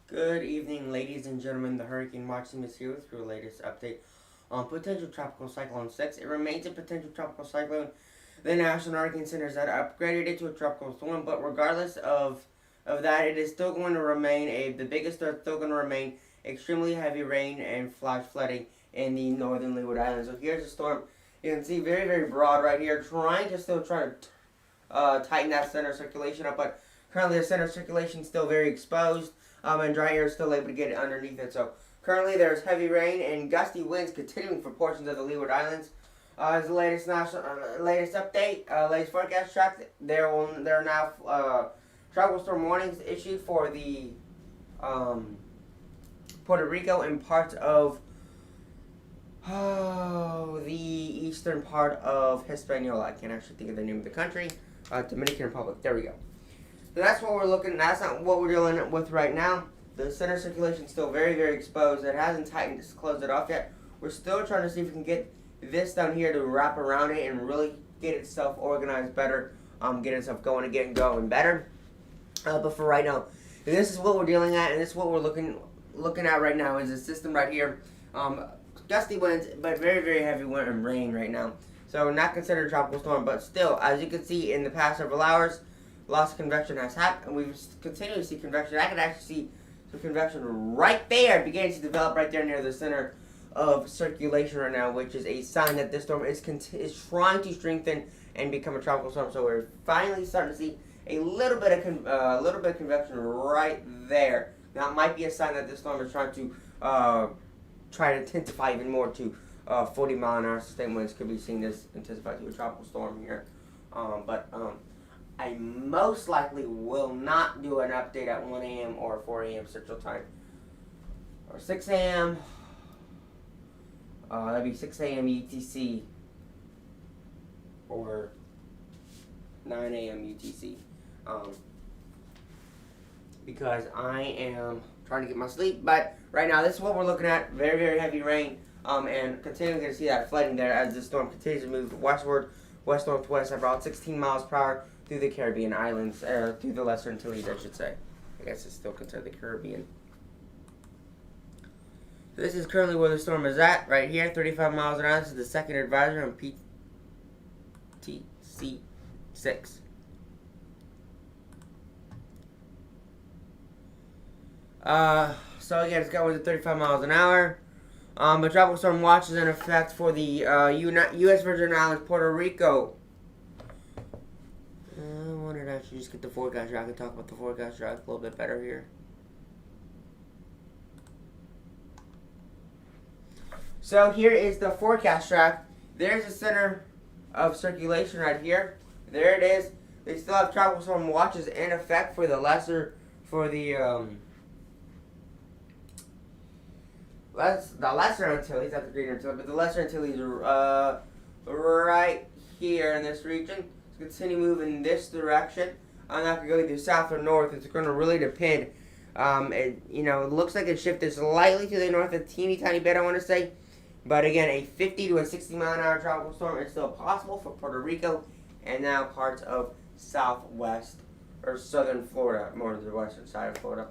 Good evening, ladies and gentlemen. The Hurricane Watch Team is here with your latest update on potential Tropical Cyclone 6. It remains a potential tropical cyclone. The National Hurricane Center has upgraded it to a tropical storm, but regardless of that, it is still going to remain the biggest threat. Still going to remain extremely heavy rain and flash flooding in the northern Leeward Islands. So here's the storm. You can see very, very broad right here, trying to tighten that center circulation up, but currently the center circulation is still very exposed. And dry air is still able to get it underneath it. So currently there's heavy rain and gusty winds continuing for portions of the Leeward Islands. As the latest latest update, latest forecast track, there are now tropical storm warnings issued for the Puerto Rico and parts of the eastern part of Hispaniola. I can't actually think of the name of the country. Dominican Republic. There we go. So that's what we're looking at. That's not what we're dealing with right now. The center circulation is still very, very exposed. It hasn't tightened, just closed it off yet. We're still trying to see if we can get this down here to wrap around it and really get itself organized better, get itself going and getting going better. But for right now, this is what we're dealing at, and this is what we're looking at right now is a system right here. Gusty winds, but very, very heavy wind and rain right now. So not considered a tropical storm, but still, as you can see in the past several hours, lots of convection has happened, and we've continued to see convection. I can actually see some convection right there, beginning to develop right there near the center of circulation right now, which is a sign that this storm is trying to strengthen and become a tropical storm. So we're finally starting to see a little bit of convection right there. Now it might be a sign that this storm is trying to intensify even more to 40-mile-an-hour sustained winds. Could be seen this intensify to a tropical storm here. I most likely will not do an update at 1 a.m. or 4 a.m. Central Time. Or 6 a.m. That'd be 6 a.m. UTC. Or 9 a.m. UTC. Because I am trying to get my sleep. But right now, this is what we're looking at. Very, very heavy rain. And continuing to see that flooding there as the storm continues to move westward, west-northwest at about 16 miles per hour through the Caribbean islands, through the Lesser Antilles, I should say. I guess it's still considered the Caribbean. So this is currently where the storm is at, right here, 35 miles an hour. This is the second advisory on PTC 6. So again, it's got 35 miles an hour. A tropical storm watch is in effect for the U.S. Virgin Islands, Puerto Rico. I wanted to actually just get the forecast track and talk about the forecast track a little bit better here. So here is the forecast track. There's the center of circulation right here. There it is. They still have tropical storm watches in effect for the lesser Antilles, not the Greater Antilles, but the Lesser Antilles are right here in this region. Let's continue moving in this direction. I'm not going to go either south or north. It's going to really depend. It looks like it shifted slightly to the north, a teeny tiny bit, I want to say. But again, a 50 to a 60 mile an hour tropical storm is still possible for Puerto Rico and now parts of southwest or southern Florida, more to the western side of Florida.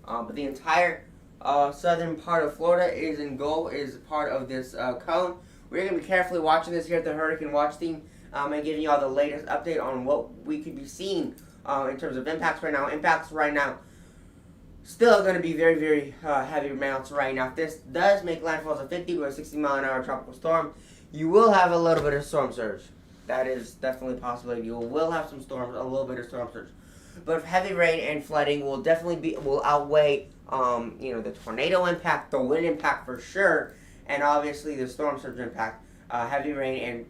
But the entire southern part of Florida is part of this cone. We're going to be carefully watching this here at the Hurricane Watch Team and giving you all the latest update on what we could be seeing in terms of impacts right now. Impacts right now still going to be very, very heavy amounts right now. If this does make landfall as a 50 to a 60 mile an hour tropical storm, you will have a little bit of storm surge. That is definitely a possibility. You will have some storms, a little bit of storm surge. But heavy rain and flooding will definitely outweigh the tornado impact, the wind impact for sure, and obviously the storm surge impact. Heavy rain and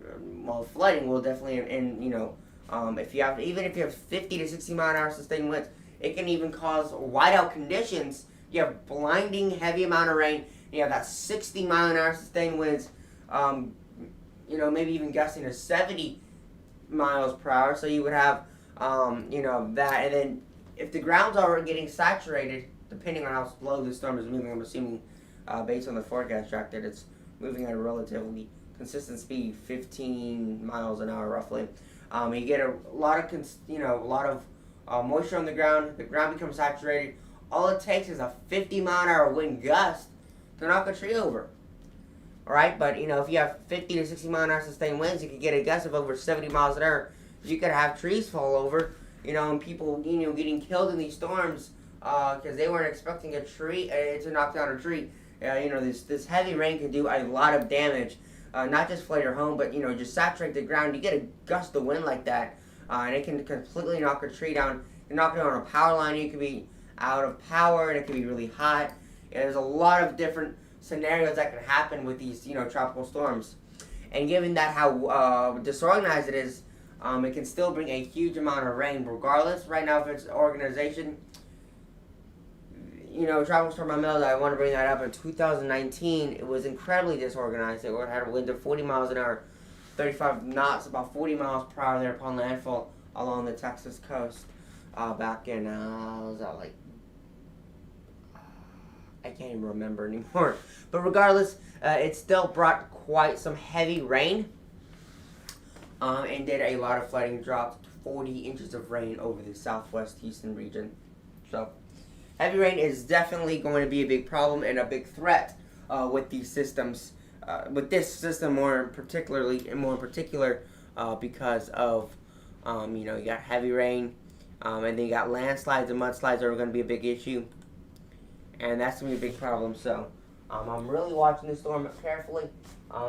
flooding will definitely, if you have 50 to 60 mile an hour sustained winds, it can even cause whiteout conditions. You have blinding heavy amount of rain. You have that 60 mile an hour sustained winds. Maybe even gusting to 70 miles per hour. So you would have, that, and then if the ground's already getting saturated, depending on how slow the storm is moving, I'm assuming, based on the forecast track, that it's moving at a relatively consistent speed, 15 miles an hour roughly. You get a lot of moisture on the ground. The ground becomes saturated. All it takes is a 50 mile an hour wind gust to knock a tree over. Alright, but if you have 50 to 60 mile an hour sustained winds, you could get a gust of over 70 miles an hour. You could have trees fall over, and people, getting killed in these storms because they weren't expecting a tree to knock down a tree. This heavy rain could do a lot of damage, not just flood your home, but just saturate the ground. You get a gust of wind like that, and it can completely knock a tree down. You knock it on a power line, you could be out of power, and it could be really hot. And there's a lot of different scenarios that can happen with these, tropical storms. And given that how disorganized it is, it can still bring a huge amount of rain regardless. Right now, if it's organization, Tropical Storm Imelda, I want to bring that up. In 2019, it was incredibly disorganized. It had a wind of 40 miles an hour, 35 knots, about 40 miles per hour there upon landfall along the Texas coast back in, I can't even remember anymore. But regardless, it still brought quite some heavy rain and did a lot of flooding, dropped 40 inches of rain over the southwest Houston region. So heavy rain is definitely going to be a big problem and a big threat with these systems with this system more in particular, because of you got heavy rain, and then you got landslides and mudslides are going to be a big issue, and that's going to be a big problem. So I'm really watching the storm carefully,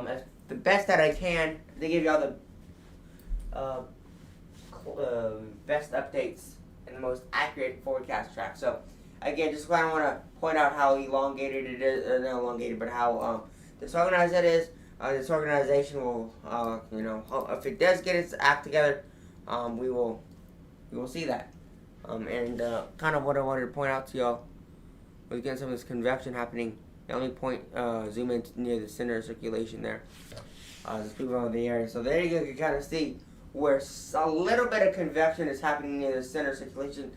as the best that I can to give y'all the best updates and the most accurate forecast track. So again, just kind of want to point out how elongated it is, not elongated, but how disorganized it is. This organization will, if it does get its act together, we will see that. And kind of what I wanted to point out to y'all was getting some of this convection happening. The only point, zoom in near the center of circulation there. There's people over the area, so there you can kind of see where a little bit of convection is happening near the center of circulation.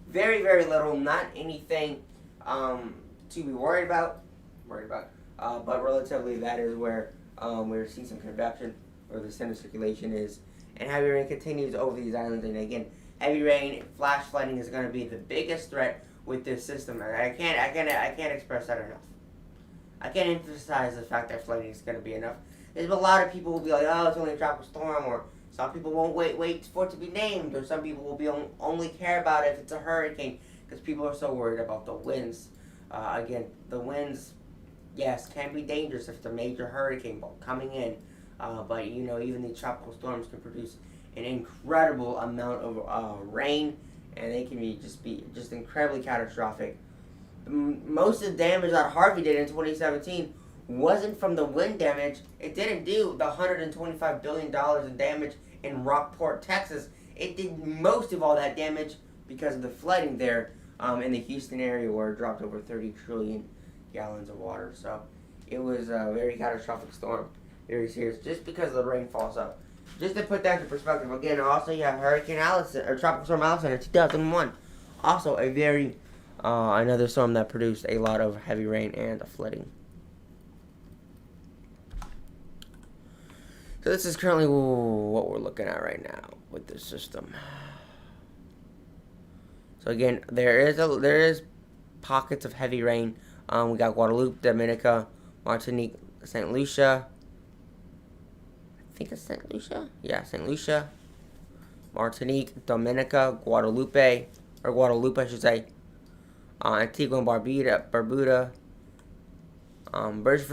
Very, very little, not anything to be worried about. But relatively, that is where we're seeing some convection, where the center of circulation is, and heavy rain continues over these islands. And again, heavy rain, flash flooding is going to be the biggest threat with this system. And I can't express that enough. I can't emphasize the fact that flooding is going to be enough. There's a lot of people will be like, oh, it's only a tropical storm, or some people won't wait for it to be named, or some people will be only care about it if it's a hurricane, because people are so worried about the winds. Again, the winds, yes, can be dangerous if it's a major hurricane coming in, but even the tropical storms can produce an incredible amount of rain, and they can be just incredibly catastrophic. Most of the damage that Harvey did in 2017 wasn't from the wind damage. It didn't do the $125 billion in damage in Rockport, Texas. It did most of all that damage because of the flooding there in the Houston area, where it dropped over 30 trillion gallons of water. So it was a very catastrophic storm, very serious, just because of the rainfall. So just to put that into perspective, again, also you have Hurricane Allison, or Tropical Storm Allison in 2001. Also a very another storm that produced a lot of heavy rain and flooding. So this is currently what we're looking at right now with this system. So again, there is pockets of heavy rain. We got Guadalupe, Dominica, Martinique, St. Lucia. I think it's St. Lucia. Yeah, St. Lucia, Martinique, Dominica, Guadalupe, I should say. Antigua and Barbuda. British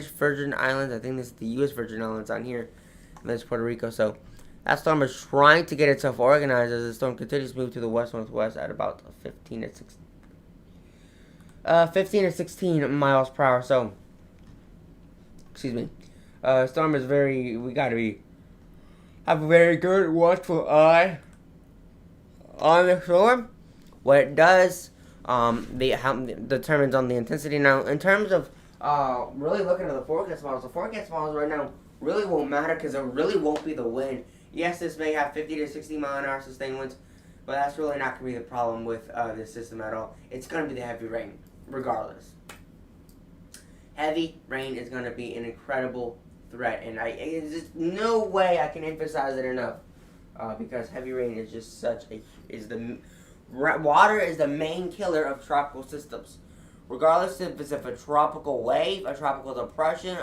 Virgin Islands. I think this is the U.S. Virgin Islands on here. And there's Puerto Rico. So that storm is trying to get itself organized as the storm continues to move to the west-northwest at about 15 to 16 miles per hour. So, excuse me. Storm is we got to have a very good watchful eye on the storm. What it does determines on the intensity. Now, in terms of really looking at the forecast models right now really won't matter, because it really won't be the wind. Yes, this may have 50 to 60 mile an hour sustained winds, but that's really not going to be the problem with this system at all. It's going to be the heavy rain, regardless. Heavy rain is going to be an incredible threat, and there's just no way I can emphasize it enough, because heavy rain is just water is the main killer of tropical systems. Regardless if it's a tropical wave, a tropical depression,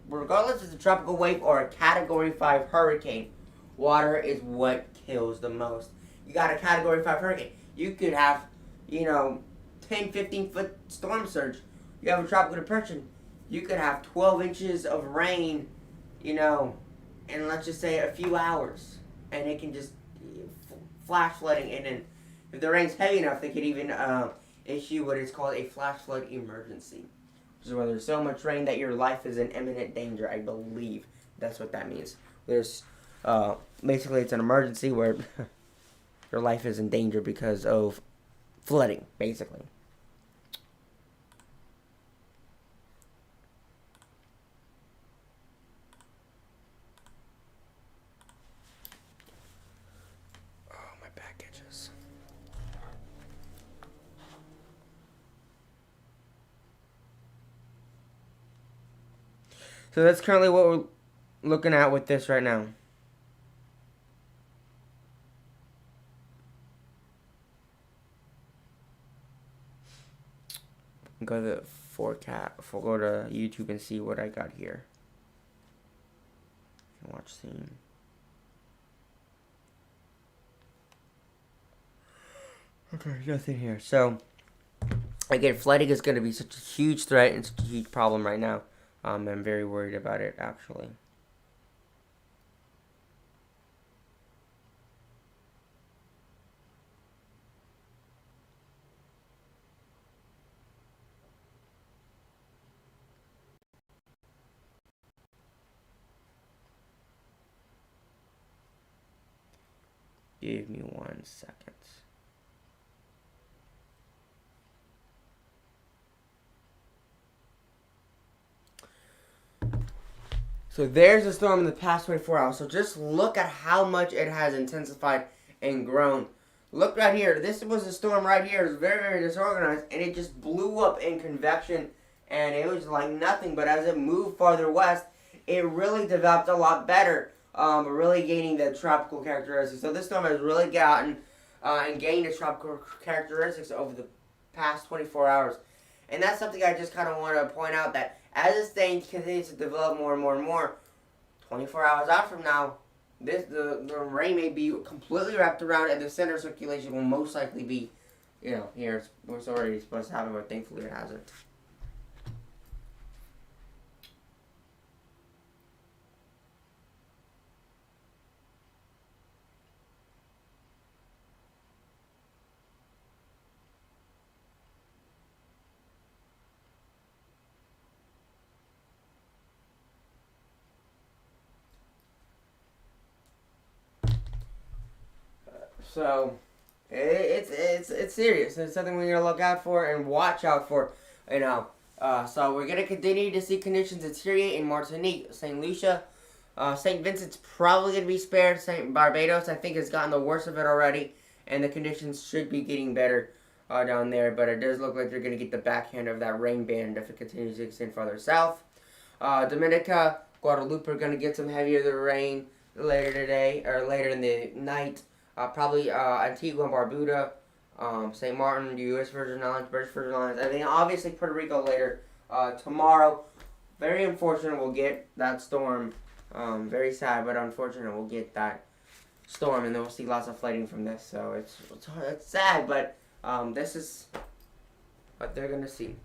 regardless if it's a tropical wave or a Category 5 hurricane, water is what kills the most. You got a Category 5 hurricane, you could have, 10, 15-foot storm surge. You have a tropical depression, you could have 12 inches of rain, in let's just say a few hours, and it can just flash flooding. And then if the rain's heavy enough, they could even issue what is called a flash flood emergency, which is where there's so much rain that your life is in imminent danger. I believe that's what that means. There's basically it's an emergency where your life is in danger because of flooding, basically. So that's currently what we're looking at with this right now. Go to the forecast. Go to YouTube and see what I got here. Watch scene. Okay, nothing here. So, again, flooding is going to be such a huge threat and such a huge problem right now. I'm very worried about it, actually. Give me 1 second. So there's a storm in the past 24 hours. So just look at how much it has intensified and grown. Look right here. This was a storm right here. It was very, very disorganized. And it just blew up in convection. And it was like nothing. But as it moved farther west, it really developed a lot better. Really gaining the tropical characteristics. So this storm has really gotten and gained its tropical characteristics over the past 24 hours. And that's something I just kind of want to point out, that as this thing continues to develop more and more and more, 24 hours out from now, the rain may be completely wrapped around, and the center circulation will most likely be, here. It's already supposed to happen, but thankfully it hasn't. So, it's serious. It's something we're gonna look out for and watch out for. So we're gonna continue to see conditions deteriorate in Martinique, Saint Lucia, Saint Vincent's probably gonna be spared. Saint Barbados, I think, has gotten the worst of it already, and the conditions should be getting better down there. But it does look like they're gonna get the backhand of that rain band if it continues to extend farther south. Dominica, Guadalupe are gonna get some heavier rain later today or later in the night. Probably Antigua and Barbuda, St. Martin, the U.S. Virgin Islands, British Virgin Islands, and then obviously Puerto Rico later tomorrow. Very unfortunate we'll get that storm. Very sad, but unfortunate we'll get that storm, and then we'll see lots of flooding from this. So it's sad, but this is what they're going to see.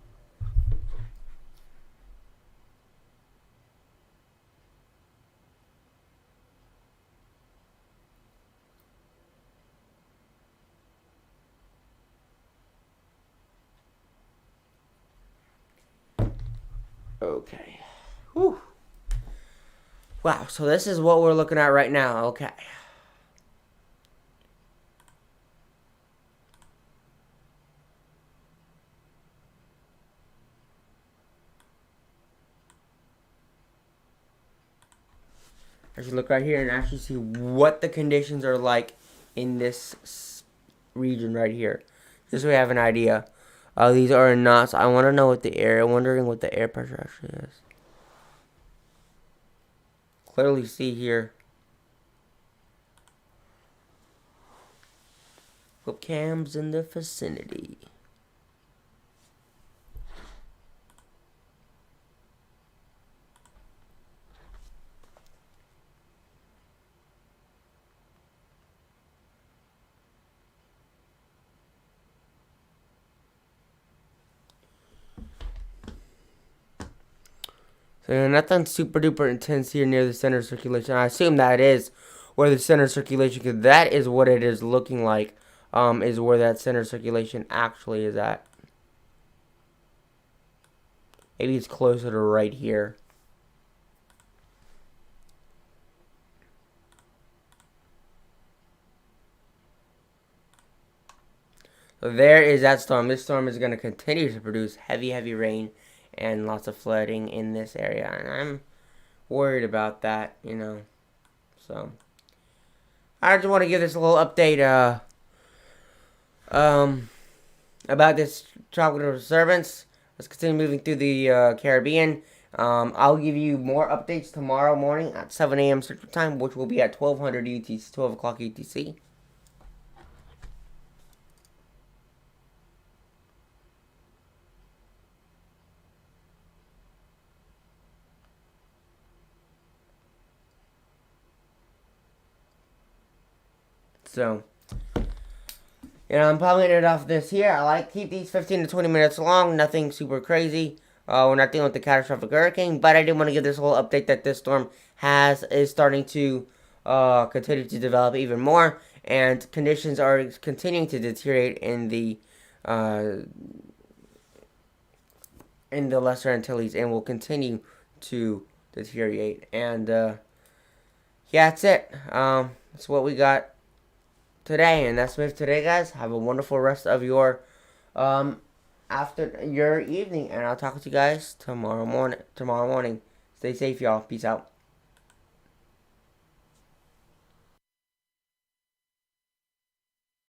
Okay. Whew. Wow, so this is what we're looking at right now. Okay. I should look right here and actually see what the conditions are like in this region right here. Just so we have an idea. These are knots. I want to know what the air. I'm wondering what the air pressure actually is. Clearly see here. Webcams in the vicinity. So nothing super duper intense here near the center of circulation. I assume that is where the center of circulation, because that is what it is looking like, is where that center of circulation actually is at. Maybe it's closer to right here. So there is that storm. This storm is going to continue to produce heavy, heavy rain and lots of flooding in this area, and I'm worried about that, So I just want to give this a little update about this tropical disturbance. Let's continue moving through the Caribbean. I'll give you more updates tomorrow morning at 7 a.m. Central Time, which will be at 1200 UTC, 12 o'clock UTC. So, I'm probably going to end off this here. I like keep these 15 to 20 minutes long. Nothing super crazy. We're not dealing with the catastrophic hurricane, but I did want to give this whole update that this storm is starting to continue to develop even more, and conditions are continuing to deteriorate in the Lesser Antilles, and will continue to deteriorate. And yeah, that's it. That's what we got today, and that's it for today, guys. Have a wonderful rest of your after your evening, and I'll talk with you guys tomorrow morning. Stay safe, y'all. Peace out.